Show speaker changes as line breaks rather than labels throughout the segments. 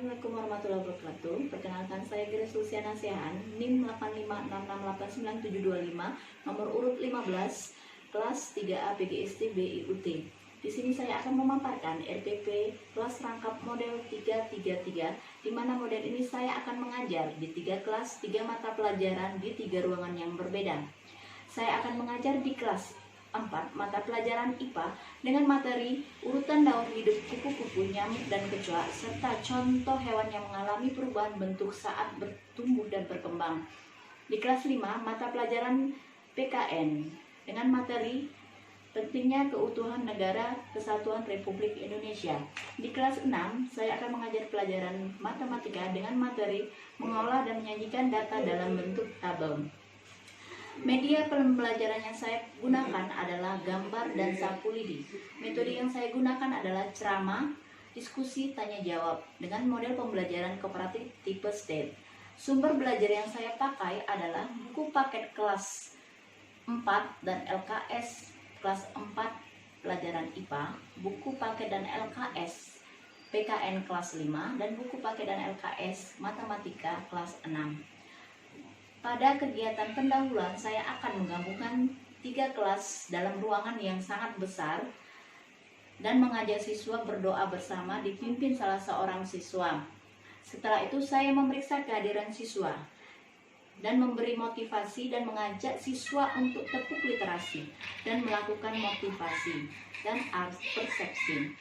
Assalamualaikum warahmatullahi wabarakatuh. Perkenalkan, saya Grace Luciana Sehan, NIM 856689725, nomor urut 15, kelas 3A PGSD BIUT. Di sini saya akan memaparkan RPP kelas rangkap model 333, di mana model ini saya akan mengajar di 3 kelas, 3 mata pelajaran di 3 ruangan yang berbeda. Saya akan mengajar di kelas 4 mata pelajaran IPA dengan materi urutan daur hidup kupu-kupu, nyamuk, dan kecoa, serta contoh hewan yang mengalami perubahan bentuk saat bertumbuh dan berkembang. Di kelas 5 mata pelajaran PKN dengan materi pentingnya keutuhan negara kesatuan Republik Indonesia. Di kelas 6 saya akan mengajar pelajaran matematika dengan materi mengolah dan menyajikan data dalam bentuk tabel. Media pembelajaran yang saya gunakan adalah gambar dan sapu lidi. Metode yang saya gunakan adalah ceramah, diskusi, tanya jawab dengan model pembelajaran kooperatif tipe STATE. Sumber belajar yang saya pakai adalah buku paket kelas 4 dan LKS kelas 4 pelajaran IPA, buku paket dan LKS PKN kelas 5, dan buku paket dan LKS matematika kelas 6. Pada kegiatan pendahuluan, saya akan menggabungkan 3 kelas dalam ruangan yang sangat besar dan mengajak siswa berdoa bersama dipimpin salah seorang siswa. Setelah itu saya memeriksa kehadiran siswa dan memberi motivasi dan mengajak siswa untuk tepuk literasi dan melakukan motivasi dan art persepsi.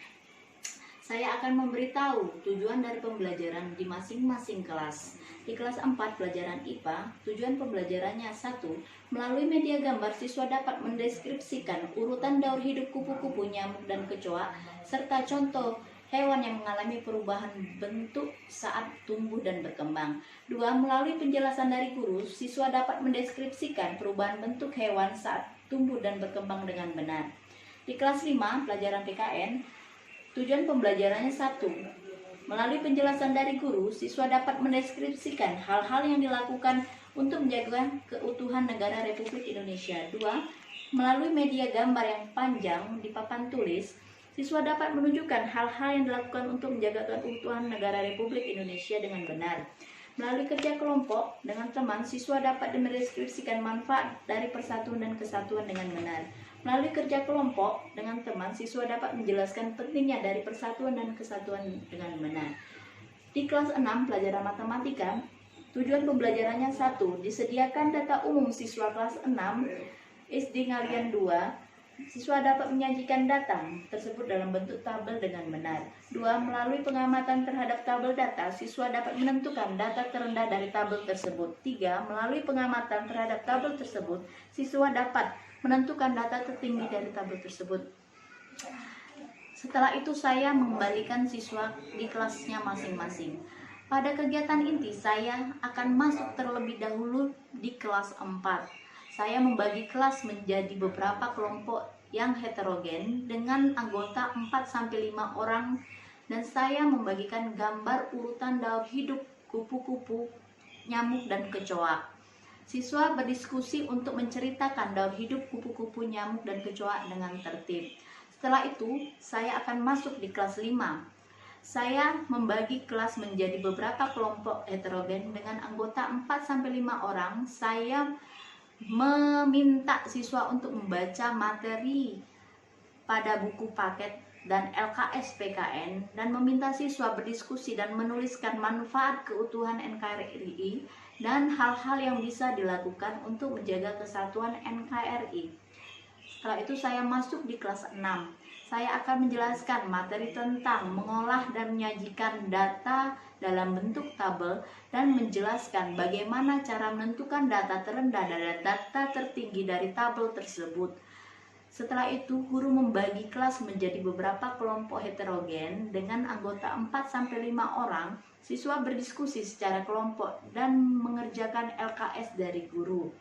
Saya akan memberitahu tujuan dari pembelajaran di masing-masing kelas. Di kelas 4 pelajaran IPA, tujuan pembelajarannya 1. Melalui media gambar, siswa dapat mendeskripsikan urutan daur hidup kupu-kupu, nyamuk, dan kecoa, serta contoh hewan yang mengalami perubahan bentuk saat tumbuh dan berkembang. 2. Melalui penjelasan dari guru, siswa dapat mendeskripsikan perubahan bentuk hewan saat tumbuh dan berkembang dengan benar. Di kelas 5 pelajaran PKN, tujuan pembelajarannya 1. Melalui penjelasan dari guru, siswa dapat mendeskripsikan hal-hal yang dilakukan untuk menjaga keutuhan negara Republik Indonesia. 2. Melalui media gambar yang panjang di papan tulis, siswa dapat menunjukkan hal-hal yang dilakukan untuk menjaga keutuhan negara Republik Indonesia dengan benar. Melalui kerja kelompok dengan teman, siswa dapat mendeskripsikan manfaat dari persatuan dan kesatuan dengan benar. Melalui kerja kelompok dengan teman, siswa dapat menjelaskan pentingnya dari persatuan dan kesatuan dengan benar. Di kelas 6 pelajaran matematika, tujuan pembelajarannya 1. Disediakan data umum siswa kelas 6 SD Ngalian 2. Siswa dapat menyajikan data tersebut dalam bentuk tabel dengan benar. 2. Melalui pengamatan terhadap tabel data, siswa dapat menentukan data terendah dari tabel tersebut. 3. Melalui pengamatan terhadap tabel tersebut, siswa dapat menentukan data tertinggi dari tabel tersebut. Setelah itu saya mengembalikan siswa di kelasnya masing-masing. Pada kegiatan inti, saya akan masuk terlebih dahulu di kelas 4. Saya membagi kelas menjadi beberapa kelompok yang heterogen dengan anggota 4-5 orang, dan saya membagikan gambar urutan daur hidup kupu-kupu, nyamuk, dan kecoa. Siswa berdiskusi untuk menceritakan daur hidup kupu-kupu, nyamuk, dan kecoa dengan tertib. Setelah itu, saya akan masuk di kelas 5. Saya membagi kelas menjadi beberapa kelompok heterogen dengan anggota 4-5 orang. Saya meminta siswa untuk membaca materi pada buku paket dan LKS PKN, dan meminta siswa berdiskusi dan menuliskan manfaat keutuhan NKRI dan hal-hal yang bisa dilakukan untuk menjaga kesatuan NKRI. Setelah itu saya masuk di kelas 6. Saya akan menjelaskan materi tentang mengolah dan menyajikan data dalam bentuk tabel dan menjelaskan bagaimana cara menentukan data terendah dan data tertinggi dari tabel tersebut. Setelah itu, guru membagi kelas menjadi beberapa kelompok heterogen dengan anggota 4-5 orang. Siswa berdiskusi secara kelompok dan mengerjakan LKS dari guru.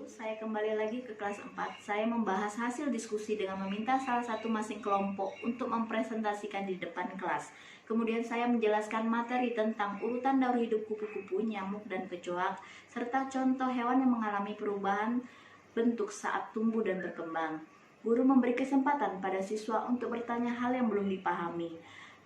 Saya kembali lagi ke kelas 4. Saya membahas hasil diskusi dengan meminta salah satu masing kelompok untuk mempresentasikan di depan kelas. Kemudian saya menjelaskan materi tentang urutan daur hidup kupu-kupu, nyamuk, dan kecoa, serta contoh hewan yang mengalami perubahan bentuk saat tumbuh dan berkembang. Guru memberi kesempatan pada siswa untuk bertanya hal yang belum dipahami.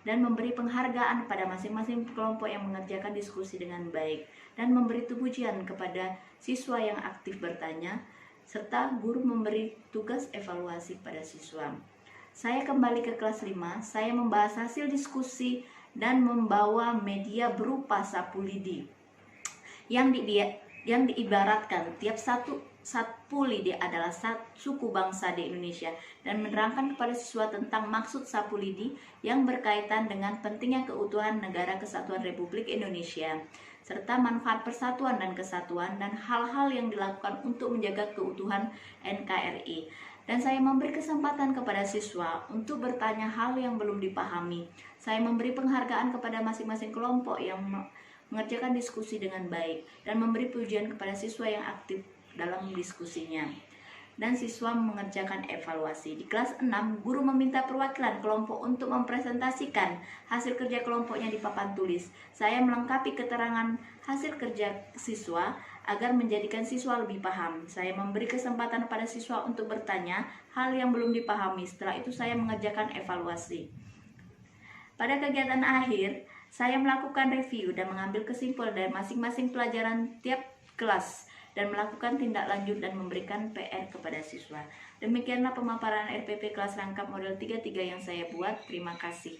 dan memberi penghargaan pada masing-masing kelompok yang mengerjakan diskusi dengan baik, dan memberi pujian kepada siswa yang aktif bertanya, serta guru memberi tugas evaluasi pada siswa. Saya kembali ke kelas 5, saya membahas hasil diskusi dan membawa media berupa sapu lidi yang diibaratkan tiap sapu lidi adalah suku bangsa di Indonesia, dan menerangkan kepada siswa tentang maksud sapu lidi yang berkaitan dengan pentingnya keutuhan Negara Kesatuan Republik Indonesia, serta manfaat persatuan dan kesatuan, dan hal-hal yang dilakukan untuk menjaga keutuhan NKRI. Dan saya memberi kesempatan kepada siswa untuk bertanya hal yang belum dipahami. Saya memberi penghargaan kepada masing-masing kelompok yang mengerjakan diskusi dengan baik, dan memberi pujian kepada siswa yang aktif dalam diskusinya. Dan siswa mengerjakan evaluasi. Di kelas 6, guru meminta perwakilan kelompok untuk mempresentasikan hasil kerja kelompoknya di papan tulis. Saya melengkapi keterangan hasil kerja siswa agar menjadikan siswa lebih paham. Saya memberi kesempatan pada siswa untuk bertanya hal yang belum dipahami. Setelah itu saya mengerjakan evaluasi. Pada kegiatan akhir, saya melakukan review dan mengambil kesimpulan dari masing-masing pelajaran tiap kelas, dan melakukan tindak lanjut dan memberikan PR kepada siswa. Demikianlah pemaparan RPP kelas rangkap model 33 yang saya buat. Terima kasih.